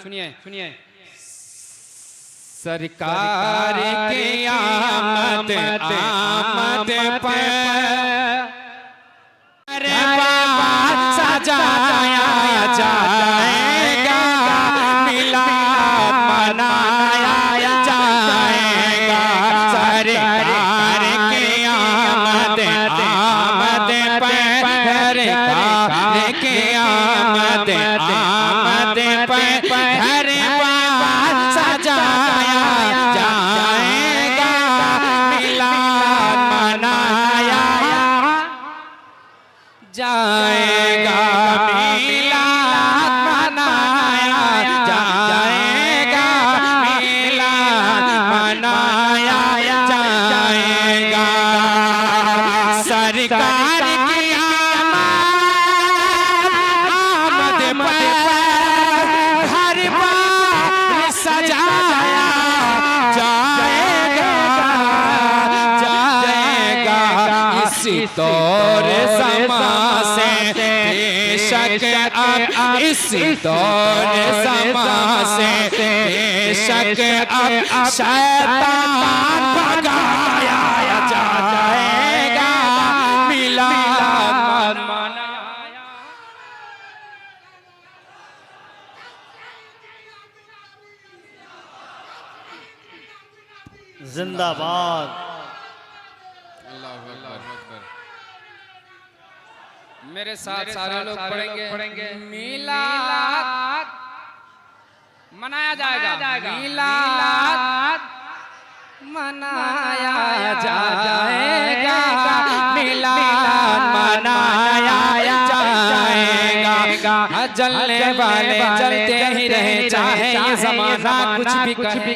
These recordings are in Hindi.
सुनिए सुनिए। सरकार की आमद आमद पर सजाया जाएगा, मिलाद मनाया जाएगा। सरकार की आमद आमद पर की आमद आमद पर सजाया जाएगा, मिलाद मनाया जाएगा, मिलाद मनाया जाएगा, मिलाद मनाया जाएगा। सरकार की आमद पर हर बार सजाया जाएगा जाएगा। इसी दौर समा से बेशक अब इसी दौर समा से बेशक अब शैतान भगाया जाएगा, मिलाद मनाया। जिंदाबाद। मेरे साथ सारे लोग पढ़ेंगे। मिलाद मनाया जाएगा, मिलाद मनाया जाएगा, मिलाद मनाया जाएगा। जलने वाले जलते ही रहे, चाहे ये ज़माना कुछ भी कहे।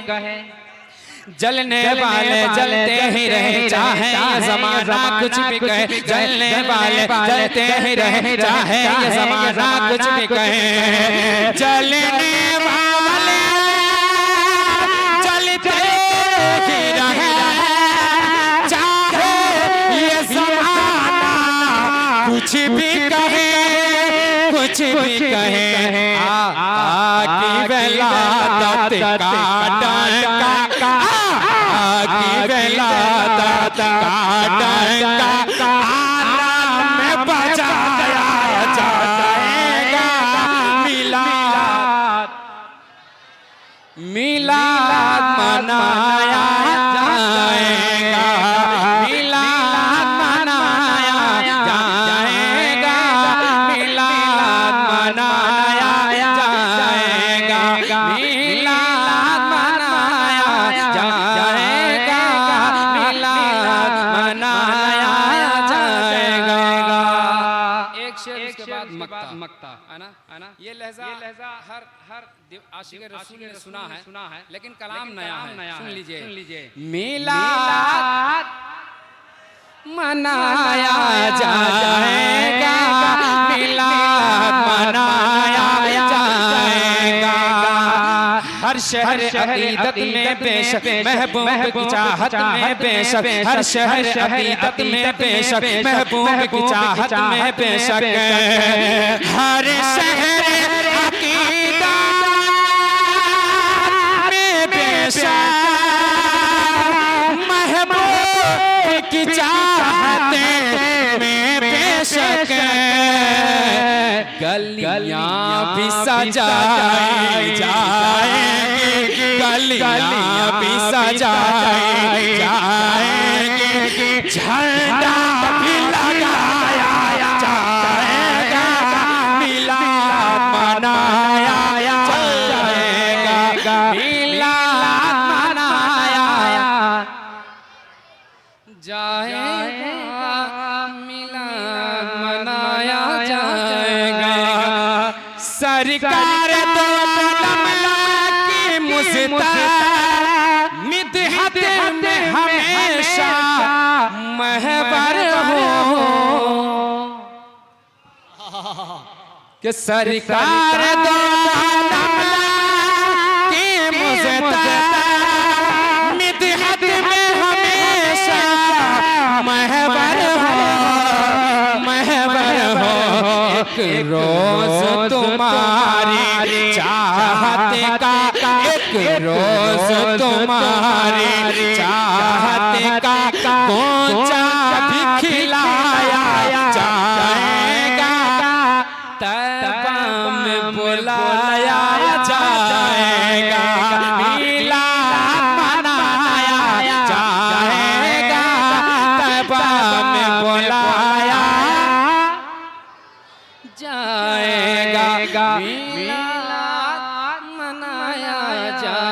जलने वाले जलते ही रहे, चाहे ये ज़माना कुछ भी कहे। जलने वाले जलते ही रहे, चाहे ये ज़माना कुछ भी कहे। जलने वाले जलते ही रहे, चाहे ये ज़माना कुछ भी कहे, कुछ भी कहे। आकी वलादत का डंका, आकी वलादत का डंका आलम में बजाया जाएगा, मिलाद मिलाद मनाया जाएगा, मिलाद मनाया जाएगा, मिलाद मनाया जाएगा, मिलाद मनाया जाएगा, मिलाद मनाया जाएगा। एक शेर उसके बाद मक्ता है ना ये लहजा हर आशिक रसूल ने सुना है, लेकिन कलाम नया है। सुन लीजिए। मिलाद मनाया जाएगा, मिलाद मनाया जाएगा। हर शहर अकीदत में बेशक महबूब की चाहत में बेशक, हर शहर अकीदत में बेशक महबूब की चाहत में बेशक। हर शहर अकीदत में बेशक महबूब की चाहत में बेशक। गलियां भी सजाई जाएंगी, गलियां भी सजाई जाएंगी, झंडा भी लगाया जाएगा, मिलाद मनाया जाएगा, मिलाद मनाया जाएगा, मिलाद मनाया जाएगा। सरकार तो की मुस्तमिद में हमेशा महबर हो, कि सरकार तो की मुस्तमिद में हमेशा महबर हो, महबर हो। एक रोज तुम्हारी रोज तुम्हारी चाहत का गोंचा भी खिलाया जाएगा, तैबा में बुलाया जाएगा, मिलाद मनाया जाएगा, तैबा में बुलाया जाएगा, मिलाद मनाया जाएगा।